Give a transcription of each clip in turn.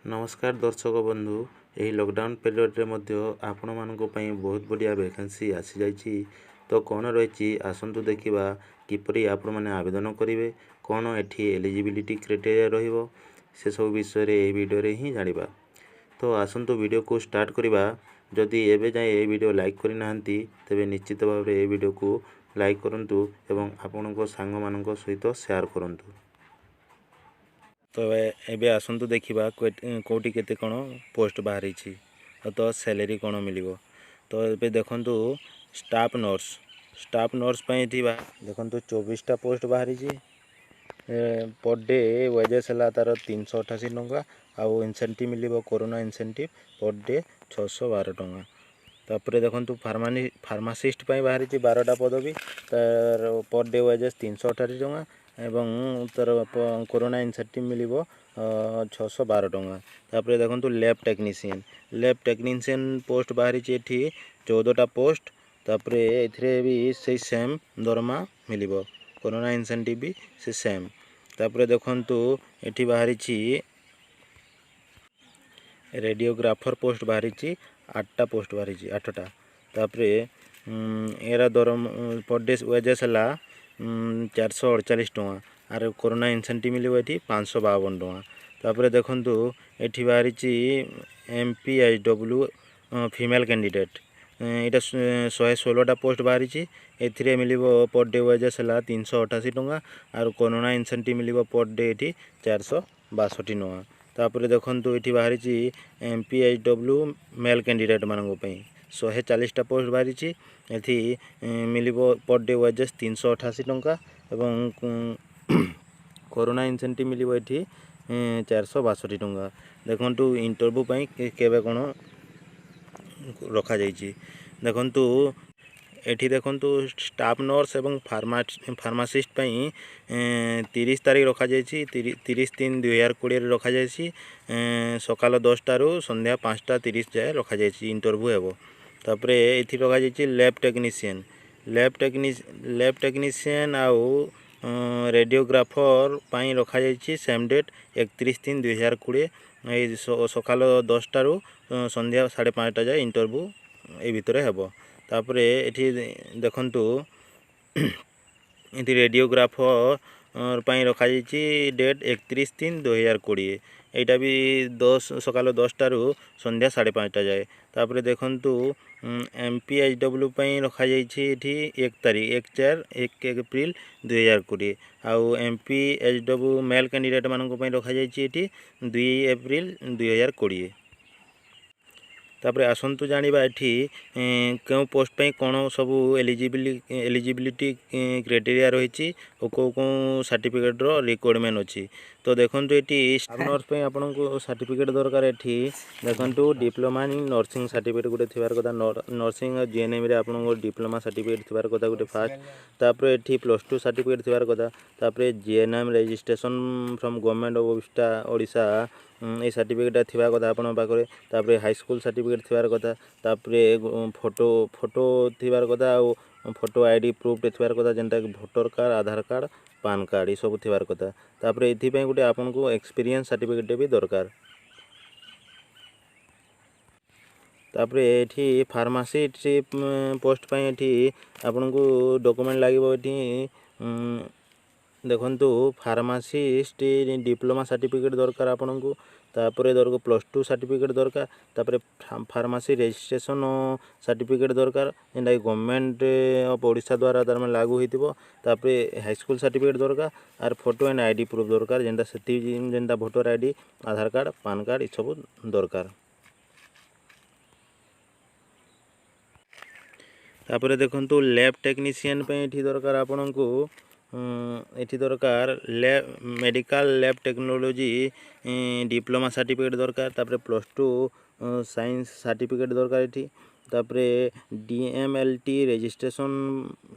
नमस्कार दर्शक बंधु यही लॉकडाउन पीरियड आपण मानक बहुत बढ़िया वैकेंसी आसी जाइए। तो कौन रही आसतु देखा किपरि आपण मैंने आवेदन करेंगे, कौन एटी एलिजिबिलिटी क्राइटेरिया रहिबो से सब विषय ये वीडियो रे ही जानिबा। तो आसतु वीडियो को स्टार्ट करवा। जदि एबे जाए ये वीडियो लाइक करना तेबे निश्चित भाव में ये वीडियो को लाइक करंतु एवं आपणको सांग मानक सहित शेयर करंतु। तो एबे आसतु देखा कौटी केते कौन पोस्ट बाहरी तो सैलरी कौन मिल। तो ये देखु स्टाफ नर्स पे देखु 24टा पोस्ट बाहरी। पर डे वेजेस है तार 388 टंका आउ इनसेंटिव मिल कोरोना इनसेंटिव पर डे 612 टंका। तापर देखु फार्मासिस्ट बाहरी 12टा पदवी तार पर डे वेजेस 388 टंका एवं तार कोरोना इनसेंटिव मिल 612 टंका। तापर देखु लैब टेक्नीशियन पोस्ट बाहरी ये 14टा पोस्ट। तापर ए भी से सेम दरमा मिल कोरोना इनसेंटिव भी से सेम। तापर देखु ये बाहरी रेडियोग्राफर पोस्ट बाहरी 8टा पोस्ट बाहरी 8टा। तापर एरा दरम पर डे वेजेस है 448 टंका आर कोरोना इनसेंटिव मिल ये 552 टंका। तापर देखु ये बाहरी MPHW फीमेल कैंडिडेट यहाँ 116टा पोस्ट बाहरी ए मिल पर डे वेजेस है 388 टंका are corona incentive mill per day ये 462 टंका। तापर देखु ये बाहरी MPHW मेल कैंडिडेट मानक 140टा पोस्ट बाहरी ये मिल पर डे वेजेस 388 टंका एवं कोरोना इनसेंटिव मिल ये 462 टंका। देखु इंटरव्यू केबे कौन रखा जाइए। देखु एठी देखु स्टाफ नर्स एवं फार्मासिस्ट 30 तारीख रखा जाइए 30/3/2020 रखा जाइए सकाल 10टा रु संध्या 5टा 30 जाए रखा जाइए इंटरव्यू हेबो। तापर ये रखा जाइए लैब टेक्नीशियन आउ रेडियोग्राफर रखा जाइए सेम डेट 31/3/2020 सकाल 10टा रु संध्या 5:30 जाए इंटरव्यू ए भितर हेबो। तापर ये देखु ये रेडियोग्राफर रखा जाइए डेट 31/3/2020 यहाँ भी सकाल 10टा रु संध्या 5:30 जाए। तापर देखु MPHW रखा जाइए 1 एप्रिल 2020 आउ MPHW मेल कैंडिडेट मानक रखा जाइए 2 एप्रिल 2020। तापर आसतु जानिबा एठी क्यों पोस्ट पे कौन सब एलिजिबिलिटी क्राइटेरिया रही और कौ कौ सर्टिफिकेट रिक्वायरमेंट अच्छी। तो देखो ये स्टाफ नर्स पे आपन को सर्टिफिकेट दरकार। एठी देखो डिप्लोमा इन नर्सिंग सर्टिफिकेट गोटे थिबार कथा नर्सिंग जीएनएम रे आपन को डिप्लोमा सर्टिफिकेट थिबार कथा गोटे फास्ट। तापर एठी +2 सर्टिफिकेट थिबार कथा। तापर GNM registration from government of Odisha ये सर्टिफिकेट थिबा कथा आपन पाखरे। तापर हाई स्कूल सर्टिफिकेट थिबार कथा। तापर फोटो थिबार कथा और फोटो आईडी प्रूफ थिबार कथा जेनटा कि वोटर कार्ड आधार कार्ड पान कार्ड ये सब थिबार कथा। तापर एथि पय गोटे आपन को एक्सपीरियंस सर्टिफिकेट भी दरकार। तापर एठी फार्मासी पोस्ट पे एठी आपन को डॉक्यूमेंट लागिबो। एठी देखु फार्मासिस्ट डिप्लोमा सर्टिफिकेट दरकार आपन को। तापर +2 सर्टिफिकेट दरकार। तापर फार्मासी रजिस्ट्रेशन सर्टिफिकेट दरकार जेनटा गवर्नमेंट ऑफ ओडिशा द्वारा तार में लागू होइतिबो। तापर हाई स्कूल सर्टिफिकेट दरकार आर फोटो एंड आईडी प्रूफ दरकार जेनटा voter ID Aadhaar card PAN card ये सब दरकार। तापर देखु लैब टेक्नीशियन पे एठी दरकार आपन को एठी दरकार medical lab technology diploma certificate दरकार। तापर +2 साइंस सर्टिफिकेट दरकार एठी। तापर DMLT रजिस्ट्रेशन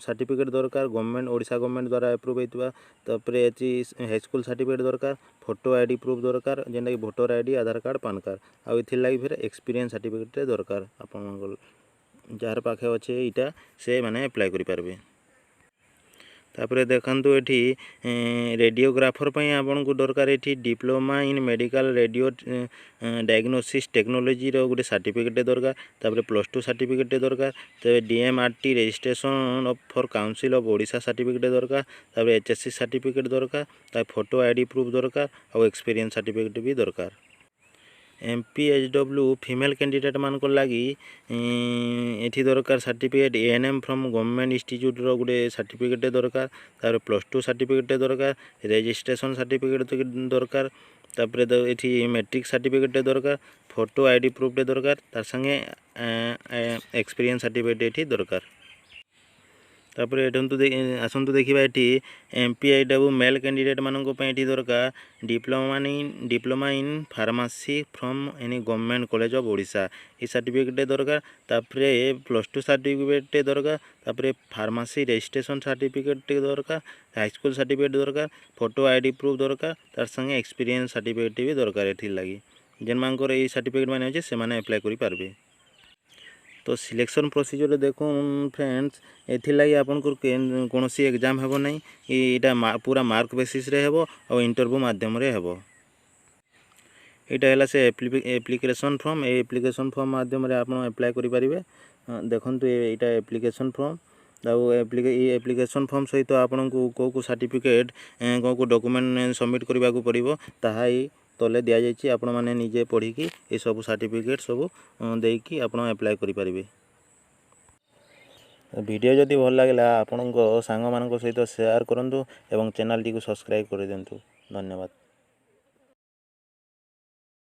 सर्टिफिकेट दरकार गवर्नमेंट ओडिशा गवर्नमेंट द्वारा अप्रूव होइतबा। तापर एठी हाई स्कूल सर्टिफिकेट दरकार फोटो आईडी प्रूफ दरकार जेनटा कि voter ID Aadhaar card PAN card आ इथिर लागि फिर एक्सपीरियंस सर्टिफिकेट दरकार आपन जार पाखे अच्छे यहाँ से माने अप्लाई करि पारबे। तापरे देखंतु एठी रेडियोग्राफर पई आपन को दरकार एठी diploma in medical radio diagnosis technology रो गुटे सर्टिफिकेट दरकार। तापरे +2 सर्टिफिकेट दरकार। तबे DMRT registration for council of Odisha certificate दरकार। तापरे एचएससी सर्टिफिकेट दरकार। तापरे फोटो आईडी प्रूफ दरकार और एक्सपीरियंस सर्टिफिकेट भी दरकार। MPHW फीमेल कैंडिडेट मान को लगी एठी दरकार certificate ANM from government institute रो गुटे सर्टिफिकेट दरकार। तापर +2 सर्टिफिकेट दरकार। रजिस्ट्रेशन सर्टिफिकेट दरकार। तापर एठी मैट्रिक सर्टिफिकेट दरकार। फोटो आईडी प्रूफ दरकार। तार संगे एक्सपीरियंस सर्टिफिकेट एठी दरकार। तापर एठंतु आसंतु देखिबा एठी MPHW मेल कैंडिडेट मानको पे एठी दरकार diploma in pharmacy from any government college of Odisha E certificate दरकार। तापर +2 सर्टिफिकेट दरकार। तापर फार्मेसी रजिस्ट्रेशन सर्टिफिकेट दरकार। हाई स्कूल सर्टिफिकेट दरकार। फोटो आईडी प्रूफ दरकार। तार संगे एक्सपीरियंस सर्टिफिकेट भी दरकार एठी लागि। जेन मानकर ई सर्टिफिकेट माने अछि से माने अप्लाई करि पारबे। तो सिलेक्शन प्रोसीजर देखो फ्रेंड्स एथि लगी आपन को कौन सी एग्जाम हेबो नहीं इटा पूरा मार्क बेसिस रे हेबो और इंटरव्यू माध्यम रे हेबो। इटा हैला से एप्लिकेशन फॉर्म एप्लिकेशन फॉर्म माध्यम रे आपन अप्लाई करि परिबे। देखंतु इटा एप्लिकेशन फॉर्म दाउ एप्लिकेशन फॉर्म सहित आपन को सर्टिफिकेट को डॉक्यूमेंट सबमिट करबा को पड़िबो ताहा तले दिया जाइए। आपण मैंने निजे पढ़ी कि ये सब सर्टिफिकेट सब देकी आपण अप्लाई करि परिबे। वीडियो जदि भल लागला आपण सांग मान सहित शेयर करंतु एवं चैनल टी को सब्सक्राइब कर दिंतु। धन्यवाद।